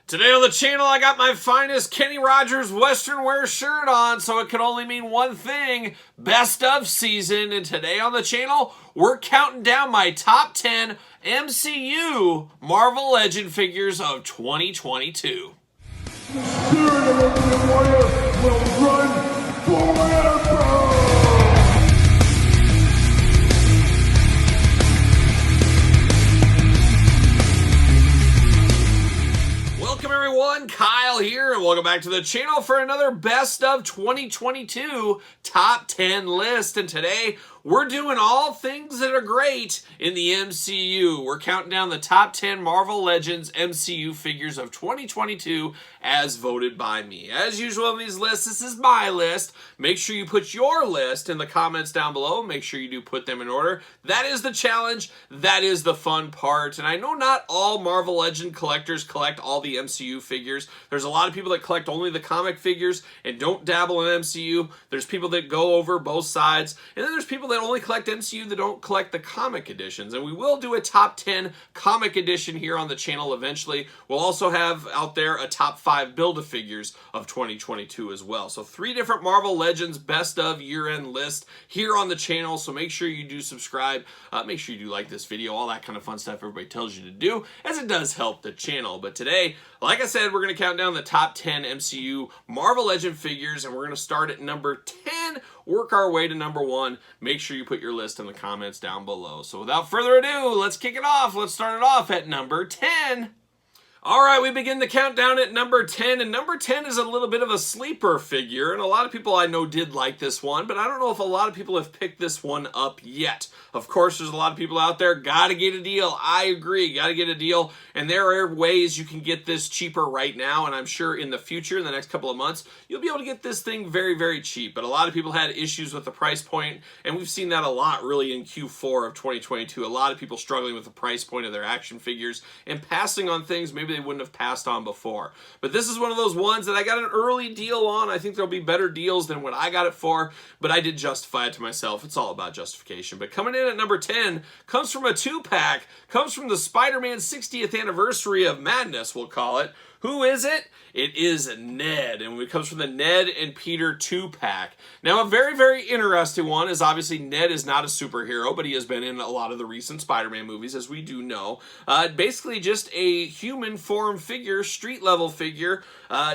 Today on the channel, I got my finest Kenny Rogers Western wear shirt on, so it can only mean one thing, best of season. And today on the channel, we're counting down my top 10 MCU Marvel Legend figures of 2022. The spirit of the warrior will run forever! Welcome everyone, Kyle here, and welcome back to the channel for another Best of 2022 Top 10 list. And today, we're doing all things that are great in the MCU. We're counting down the top 10 Marvel Legends MCU figures of 2022 as voted by me. As usual on these lists, this is my list. Make sure you put your list in the comments down below. Make sure you do put them in order. That is the challenge. That is the fun part. And I know not all Marvel Legend collectors collect all the MCU figures. There's a lot of people that collect only the comic figures and don't dabble in MCU. There's people that go over both sides. And then there's people that only collect MCU that don't collect the comic editions. And we will do a top 10 comic edition here on the channel eventually. We'll also have out there a top 5 Build-A-Figures of 2022 as well. So 3 different Marvel Legends best of year-end list here on the channel. So make sure you do subscribe. Make sure you do like this video. All that kind of fun stuff everybody tells you to do, as it does help the channel. But today, like I said, we're going to count down the top 10 MCU Marvel Legend figures, and we're going to start at number 10, work our way to number 1. Make sure you put your list in the comments down below. So without further ado, let's kick it off. Let's start it off at number 10. All right, we begin the countdown at number 10, and number 10 is a little bit of a sleeper figure, and a lot of people I know did like this one, but I don't know if a lot of people have picked this one up yet. Of course, there's a lot of people out there, gotta get a deal. I agree, gotta get a deal, and there are ways you can get this cheaper right now, and I'm sure in the future, in the next couple of months, you'll be able to get this thing very, very cheap. But a lot of people had issues with the price point, and we've seen that a lot really in Q4 of 2022. A lot of people struggling with the price point of their action figures and passing on things maybe they wouldn't have passed on before. But this is one of those ones that I got an early deal on. I think there'll be better deals than what I got it for, but I did justify it to myself. It's all about justification. But coming in at number 10 comes from a 2-pack, comes from the Spider-Man 60th anniversary of madness, we'll call it. Who is it? It is Ned, and it comes from the Ned and Peter 2-pack. Now, a very, very interesting one is obviously Ned is not a superhero, but he has been in a lot of the recent Spider-Man movies, as we do know. Basically just a human form figure, street-level figure,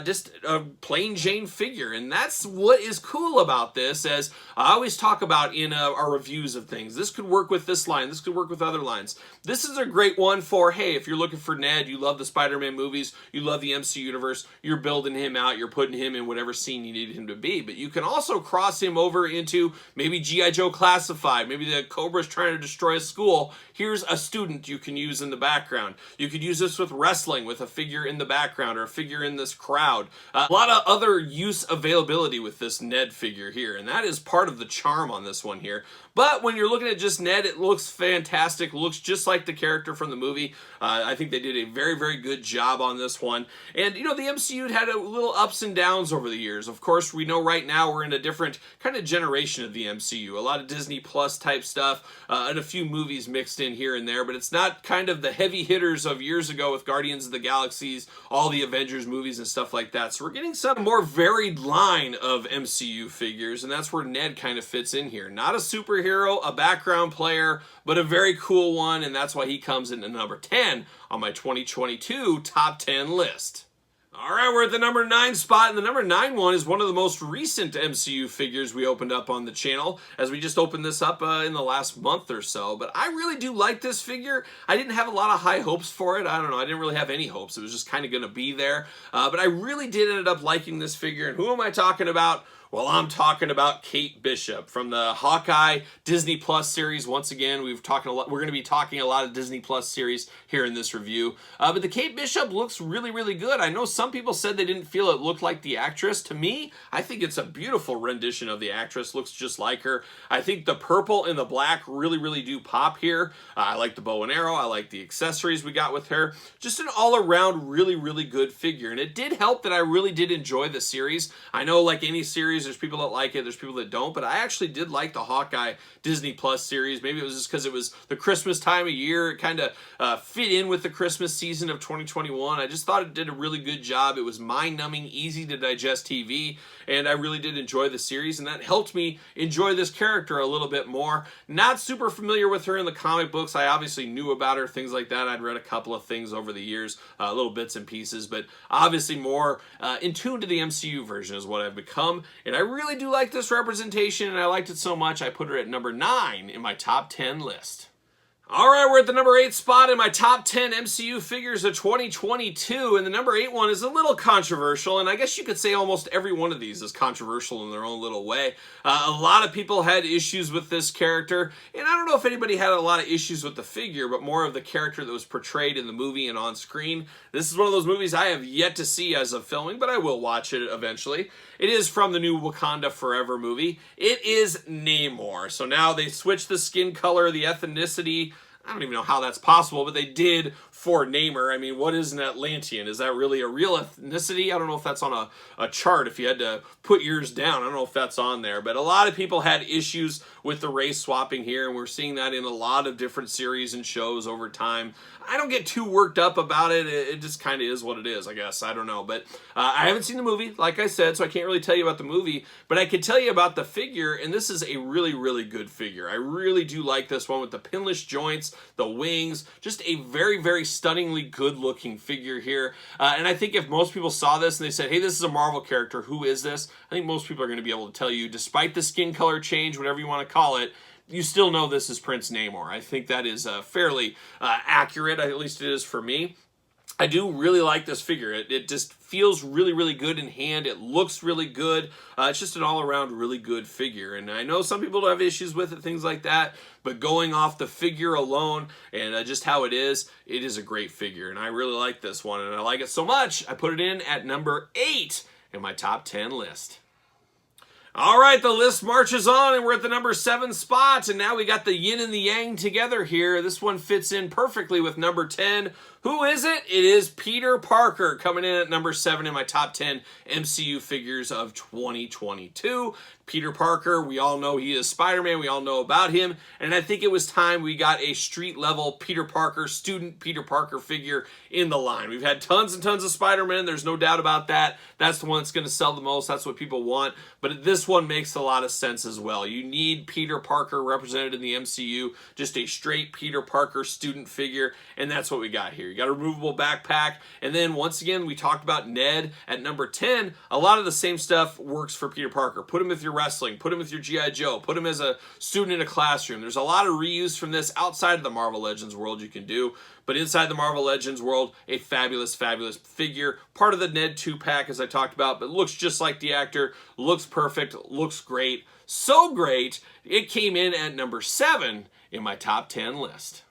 just a plain Jane figure. And that's what is cool about this, as I always talk about in our reviews of things. This could work with this line. This could work with other lines. This is a great one for, hey, if you're looking for Ned, you love the Spider-Man movies, you love the MCU universe, you're building him out, you're putting him in whatever scene you need him to be. But you can also cross him over into maybe G.I. Joe Classified, maybe the Cobra's trying to destroy a school. Here's a student you can use in the background. You could use this with wrestling, with a figure in the background or a figure in this crowd. A lot of other use availability with this Ned figure here, and that is part of the charm on this one here. But when you're looking at just Ned, it looks fantastic, looks just like the character from the movie. I think they did a very, very good job on this one. And, you know, the MCU had a little ups and downs over the years. Of course, we know right now we're in a different kind of generation of the MCU. A lot of Disney Plus type stuff and a few movies mixed in here and there, but it's not kind of the heavy hitters of years ago with Guardians of the Galaxies, all the Avengers movies and stuff like that. So we're getting some more varied line of MCU figures, and that's where Ned kind of fits in here. Not a superhero, a background player, but a very cool one, and that's why he comes into number 10 on my 2022 top 10 list. All right, we're at the number 9 spot, and the number 9 one is one of the most recent MCU figures we opened up on the channel, as we just opened this up in the last month or so. But I really do like this figure. I didn't have a lot of high hopes for it. I don't know. I didn't really have any hopes. It was just kind of going to be there. But I really did end up liking this figure. And who am I talking about? Well, I'm talking about Kate Bishop from the Hawkeye Disney Plus series. Once again, we're going to be talking a lot of Disney Plus series here in this review. But the Kate Bishop looks really, really good. I know some people said they didn't feel it looked like the actress. To me, I think it's a beautiful rendition of the actress. Looks just like her. I think the purple and the black really, really do pop here. I like the bow and arrow. I like the accessories we got with her. Just an all-around really, really good figure. And it did help that I really did enjoy the series. I know, like any series, series. There's people that like it. There's people that don't. But I actually did like the Hawkeye Disney Plus series. Maybe it was just because it was the Christmas time of year. It kind of fit in with the Christmas season of 2021. I just thought it did a really good job. It was mind-numbing, easy to digest TV, and I really did enjoy the series, and that helped me enjoy this character a little bit more. Not super familiar with her in the comic books. I obviously knew about her, things like that. I'd read a couple of things over the years, little bits and pieces, but obviously more in tune to the MCU version is what I've become, and I really do like this representation, and I liked it so much I put her at number 9 in my top 10 list. All right, we're at the number 8 spot in my top 10 MCU figures of 2022, and the number 8 one is a little controversial, and I guess you could say almost every one of these is controversial in their own little way. A lot of people had issues with this character, and I don't know if anybody had a lot of issues with the figure, but more of the character that was portrayed in the movie and on screen. This is one of those movies I have yet to see as of filming, but I will watch it eventually. It is from the new Wakanda Forever movie. It is Namor. So now they switched the skin color, the ethnicity. I don't even know how that's possible, but they did for Namor. I mean, what is an Atlantean? Is that really a real ethnicity? I don't know if that's on a chart. If you had to put yours down, I don't know if that's on there. But a lot of people had issues with the race swapping here, and we're seeing that in a lot of different series and shows over time. I don't get too worked up about it. It just kind of is what it is, I guess. I don't know. But I haven't seen the movie, like I said, so I can't really tell you about the movie. But I can tell you about the figure, and this is a really, really good figure. I really do like this one with the pinless joints, the wings, just a very, very stunningly good-looking figure here. And I think if most people saw this and they said, hey, this is a Marvel character, who is this? I think most people are going to be able to tell you, despite the skin color change, whatever you want to call it, you still know this is Prince Namor. I think that is fairly accurate, at least it is for me. I do really like this figure. It just feels really, really good in hand. It looks really good. It's just an all-around really good figure. And I know some people have issues with it, things like that, but going off the figure alone and just how it is a great figure. And I really like this one, and I like it so much, I put it in at number 8 in my top 10 list. All right, the list marches on, and we're at the number 7 spot, and now we got the yin and the yang together here. This one fits in perfectly with number 10. Who is it? It is Peter Parker, coming in at number 7 in my top 10 MCU figures of 2022. Peter Parker, we all know he is Spider-Man. We all know about him. And I think it was time we got a street-level Peter Parker, student Peter Parker figure in the line. We've had tons and tons of Spider-Man. There's no doubt about that. That's the one that's going to sell the most. That's what people want. But this one makes a lot of sense as well. You need Peter Parker represented in the MCU, just a straight Peter Parker student figure, and that's what we got here. You got a removable backpack, and then once again, we talked about Ned at number 10. A lot of the same stuff works for Peter Parker. Put him with your wrestling, put him with your G.I. Joe, put him as a student in a classroom. There's a lot of reuse from this outside of the Marvel Legends world you can do, but inside the Marvel Legends world, a fabulous, fabulous figure. Part of the Ned 2-pack, as I talked about, but looks just like the actor, looks perfect, looks great. So great, it came in at number 7 in my top 10 list.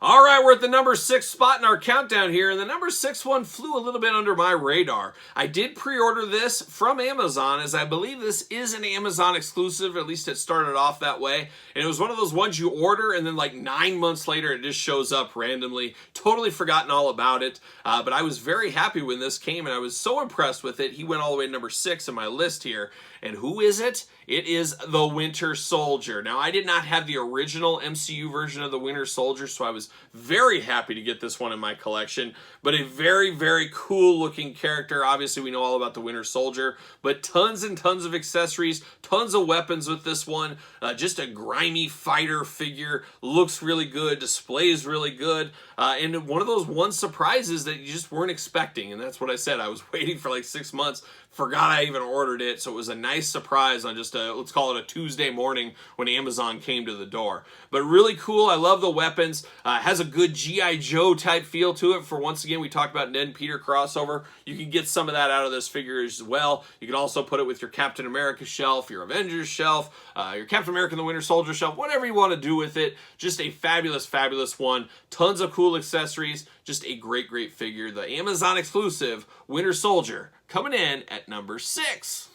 All right, we're at the number 6 spot in our countdown here, and the number 6 one flew a little bit under my radar. I did pre-order this from Amazon, as I believe this is an Amazon exclusive, at least it started off that way, and it was one of those ones you order, and then like 9 months later, it just shows up randomly. Totally forgotten all about it, but I was very happy when this came, and I was so impressed with it. He went all the way to number 6 in my list here, and who is it? It is the Winter Soldier. Now, I did not have the original MCU version of the Winter Soldier, so I was very happy to get this one in my collection, but a very, very cool looking character. Obviously, we know all about the Winter Soldier, but tons and tons of accessories, tons of weapons with this one. Just a grimy fighter figure. Looks really good, displays really good, and one of those surprises that you just weren't expecting, and that's what I said. I was waiting for like 6 months, forgot I even ordered it, so it was a nice surprise on just let's call it a Tuesday morning when Amazon came to the door. But really cool. I love the weapons. Has a good G.I. Joe type feel to it. For once again, we talked about Ned and Peter crossover. You can get some of that out of this figure as well. You can also put it with your Captain America shelf, your Avengers shelf, your Captain America and the Winter Soldier shelf, whatever you want to do with it. Just a fabulous, fabulous one. Tons of cool accessories. Just a great, great figure. The Amazon exclusive Winter Soldier coming in at number 6.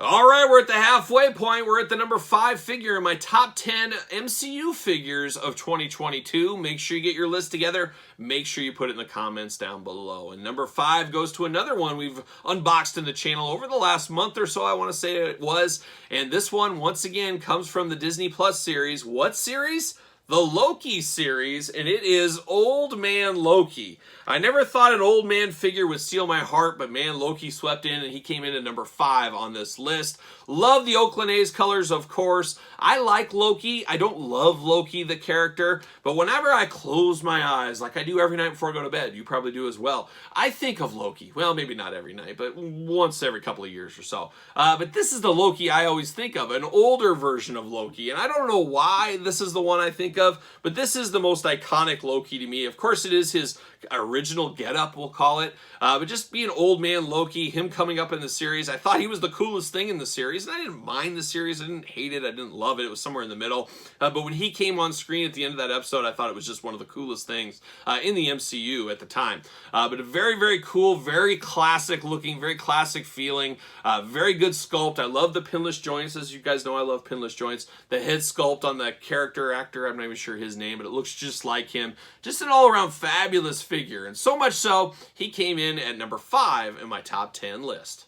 All right, we're at the halfway point. We're at the number 5 figure in my top 10 MCU figures of 2022. Make sure you get your list together. Make sure you put it in the comments down below. And number 5 goes to another one we've unboxed in the channel over the last month or so, I want to say it was. And this one, once again, comes from the Disney Plus series. What series? The Loki series, and it is Old Man Loki. I never thought an old man figure would steal my heart, but man, Loki swept in, and he came in at number 5 on this list. Love the Oakland A's colors, of course. I like Loki. I don't love Loki, the character, but whenever I close my eyes, like I do every night before I go to bed, you probably do as well, I think of Loki. Well, maybe not every night, but once every couple of years or so. But this is the Loki I always think of, an older version of Loki, and I don't know why this is the one I think of, but this is the most iconic Loki to me. Of course, it is his original getup, we'll call it, but just being Old Man Loki, him coming up in the series, I thought he was the coolest thing in the series, and I didn't mind the series, I didn't hate it, I didn't love it, it was somewhere in the middle, but when he came on screen at the end of that episode, I thought it was just one of the coolest things in the MCU at the time. But a very, very cool, very classic looking, very classic feeling, very good sculpt. I love the pinless joints, as you guys know I love pinless joints. The head sculpt on the character actor, I'm not even sure his name, but it looks just like him. Just an all-around fabulous figure, and so much so, he came in at number 5 in my top 10 list.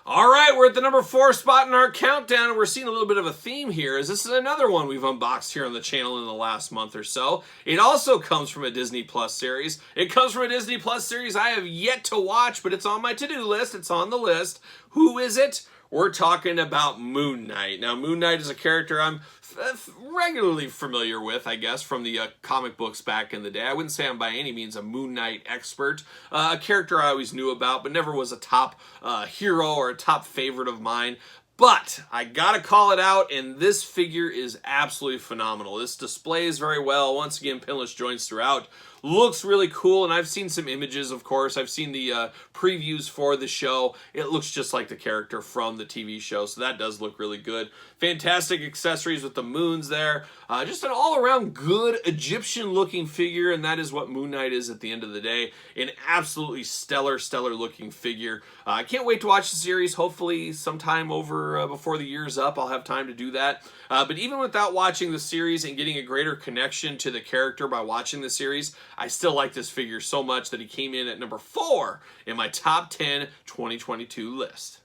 All right, we're at the number 4 spot in our countdown, and we're seeing a little bit of a theme here, as this is another one we've unboxed here on the channel in the last month or so. It also comes from a Disney Plus series. It comes from a Disney Plus series I have yet to watch, but it's on my to-do list. It's on the list. Who is it? We're talking about Moon Knight. Now, Moon Knight is a character I'm regularly familiar with, I guess, from the comic books back in the day. I wouldn't say I'm by any means a Moon Knight expert. A character I always knew about, but never was a top hero or a top favorite of mine. But I gotta call it out, and this figure is absolutely phenomenal. This displays very well. Once again, pinless joints throughout. Looks really cool, and I've seen some images, of course. I've seen the previews for the show. It looks just like the character from the TV show, so that does look really good. Fantastic accessories with the moons there. Just an all-around good Egyptian-looking figure, and that is what Moon Knight is at the end of the day. An absolutely stellar, stellar-looking figure. I can't wait to watch the series. Hopefully sometime over before the year's up, I'll have time to do that. But even without watching the series and getting a greater connection to the character by watching the series, I still like this figure so much that he came in at number 4 in my top 10 2022 list.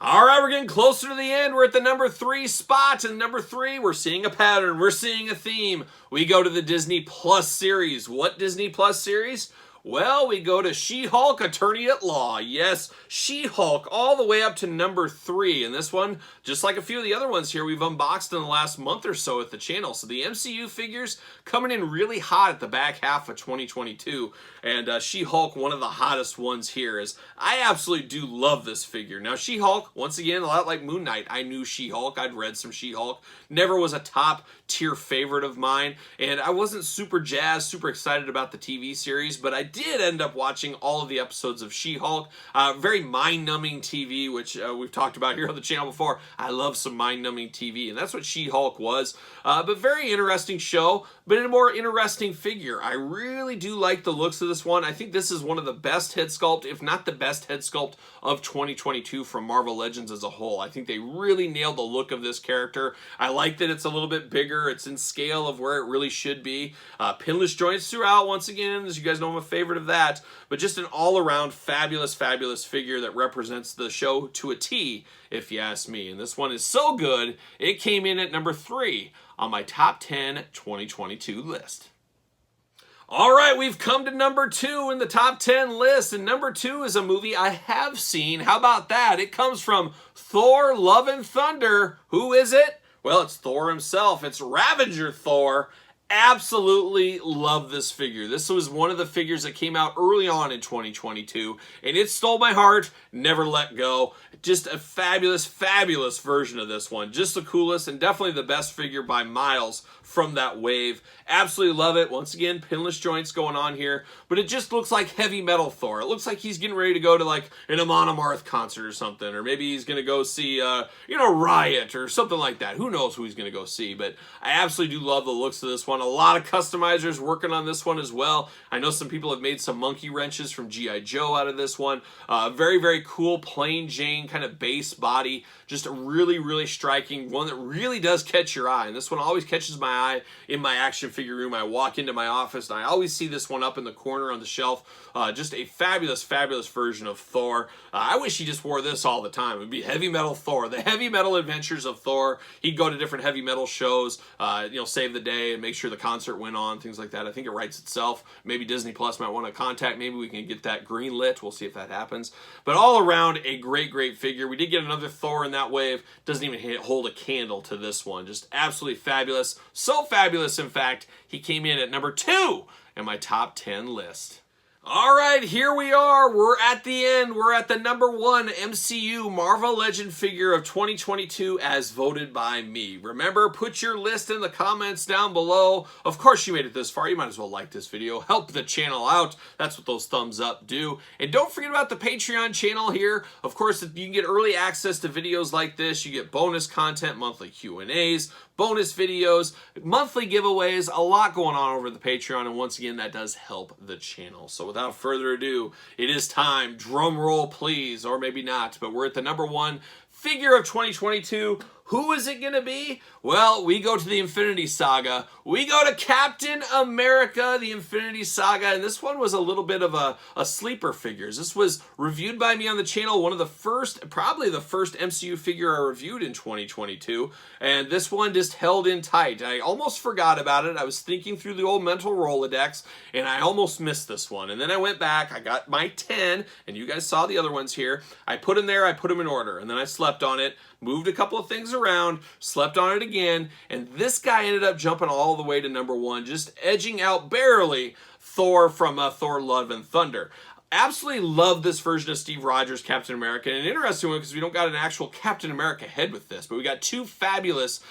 All right, we're getting closer to the end. We're at the number 3 spot, and number 3, we're seeing a pattern. We're seeing a theme. We go to the Disney Plus series. What Disney Plus series? Well, we go to She-Hulk Attorney at Law. Yes, She-Hulk all the way up to number 3. And this one, just like a few of the other ones here, we've unboxed in the last month or so at the channel. So the MCU figures coming in really hot at the back half of 2022. And She-Hulk, one of the hottest ones here, is I absolutely do love this figure. Now, She-Hulk, once again, a lot like Moon Knight. I knew She-Hulk. I'd read some She-Hulk. Never was a top tier favorite of mine. And I wasn't super jazzed, super excited about the TV series, but I did end up watching all of the episodes of She-Hulk. Very mind-numbing TV, which we've talked about here on the channel before. I love some mind-numbing TV, and that's what She-Hulk was. But very interesting show, but in a more interesting figure. I really do like the looks of this one. I think this is one of the best head sculpt, if not the best head sculpt of 2022 from Marvel Legends as a whole. I think they really nailed the look of this character. I like that it's a little bit bigger. It's in scale of where it really should be. Pinless joints throughout, once again, as you guys know, I'm a favorite of that. But just an all-around fabulous, fabulous figure that represents the show to a T, if you ask me. And this one is so good, it came in at number 3 on my top 10 2022 list. All right, we've come to number 2 in the top 10 list, and number 2 is a movie I have seen. How about that? It comes from Thor: Love and Thunder. Who is it? Well, it's Thor himself. It's Ravager Thor. Absolutely love this figure. This was one of the figures that came out early on in 2022, and it stole my heart, never let go. Just a fabulous, fabulous version of this one. Just the coolest, and definitely the best figure by miles from that wave. Absolutely love it. Once again, pinless joints going on here, but it just looks like heavy metal Thor. It looks like he's getting ready to go to like an Amon Amarth concert or something, or maybe he's going to go see, Riot or something like that. Who knows who he's going to go see, but I absolutely do love the looks of this one. one. A lot of customizers working on this one as well. I know some people have made some monkey wrenches from G.I. Joe out of this one. Very, very cool plain Jane kind of base body. Just a really, really striking one that really does catch your eye. And this one always catches my eye in my action figure room. I walk into my office and I always see this one up in the corner on the shelf. Just a fabulous, fabulous version of Thor. I wish he just wore this all the time. It would be Heavy Metal Thor, the Heavy Metal Adventures of Thor. He'd go to different heavy metal shows, save the day and make sure the concert went on, things like that. I think it writes itself. Maybe Disney Plus might want to contact. Maybe we can get that green lit. We'll see if that happens. But all around, a great, great figure. We did get another Thor in that wave. Doesn't even hold a candle to this one. Just absolutely fabulous. So fabulous, in fact, he came in at number 2 in my top 10 list. All right, here we are. We're at the end. We're at the number 1 MCU Marvel Legend figure of 2022 as voted by me. Remember, put your list in the comments down below. Of course, you made it this far. You might as well like this video. Help the channel out. That's what those thumbs up do. And don't forget about the Patreon channel here. Of course, you can get early access to videos like this. You get bonus content, monthly Q&As, bonus videos, monthly giveaways, a lot going on over the Patreon, and once again, that does help the channel. So without further ado, it is time, drum roll please, or maybe not, but we're at the number 1 figure of 2022. Who is it going to be? Well, we go to the Infinity Saga. We go to Captain America, the Infinity Saga, and this one was a little bit of a sleeper figures. This was reviewed by me on the channel, one of the first, probably the first MCU figure I reviewed in 2022, and this one just held in tight. I almost forgot about it. I was thinking through the old mental Rolodex, and I almost missed this one. And then I went back, I got my 10, and you guys saw the other ones here. I put them there, I put them in order, and then I slept on it, moved a couple of things around, slept on it again, and this guy ended up jumping all the way to number 1, just edging out barely Thor from Thor Love and Thunder. Absolutely love this version of Steve Rogers Captain America, and an interesting one because we don't got an actual Captain America head with this, but we got 2 fabulous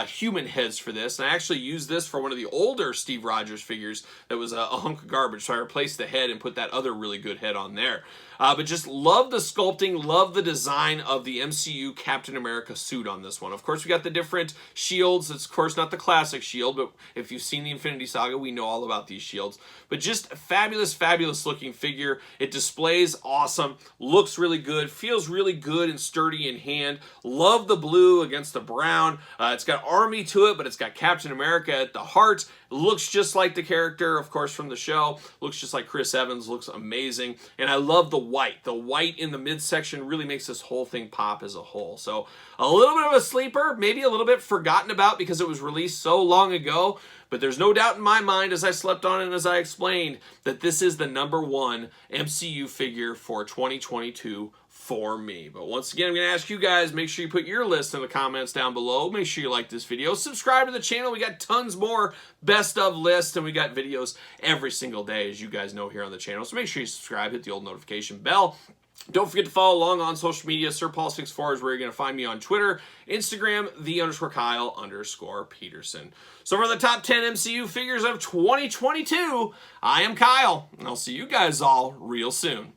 human heads for this, and I actually used this for one of the older Steve Rogers figures that was a hunk of garbage, so I replaced the head and put that other really good head on there. But just love the sculpting, love the design of the MCU Captain America suit on this one. Of course, we got the different shields. It's, of course, not the classic shield, but if you've seen the Infinity Saga, we know all about these shields. But just a fabulous, fabulous looking figure. It displays awesome, looks really good, feels really good and sturdy in hand. Love the blue against the brown. It's got army to it, but it's got Captain America at the heart. Looks just like the character, of course, from the show. Looks just like Chris Evans. Looks amazing. And I love the white. The white in the midsection really makes this whole thing pop as a whole. So a little bit of a sleeper, maybe a little bit forgotten about because it was released so long ago. But there's no doubt in my mind, as I slept on it and as I explained, that this is the number 1 MCU figure for 2022 for me. But once again, I'm going to ask you guys, make sure you put your list in the comments down below. Make sure you like this video. Subscribe to the channel. We got tons more best of lists, and we got videos every single day, as you guys know, here on the channel. So make sure you subscribe, hit the old notification bell. Don't forget to follow along on social media. SirPaul64 is where you're going to find me on Twitter, Instagram, _Kyle_Peterson. So for the top 10 MCU figures of 2022, I am Kyle, and I'll see you guys all real soon.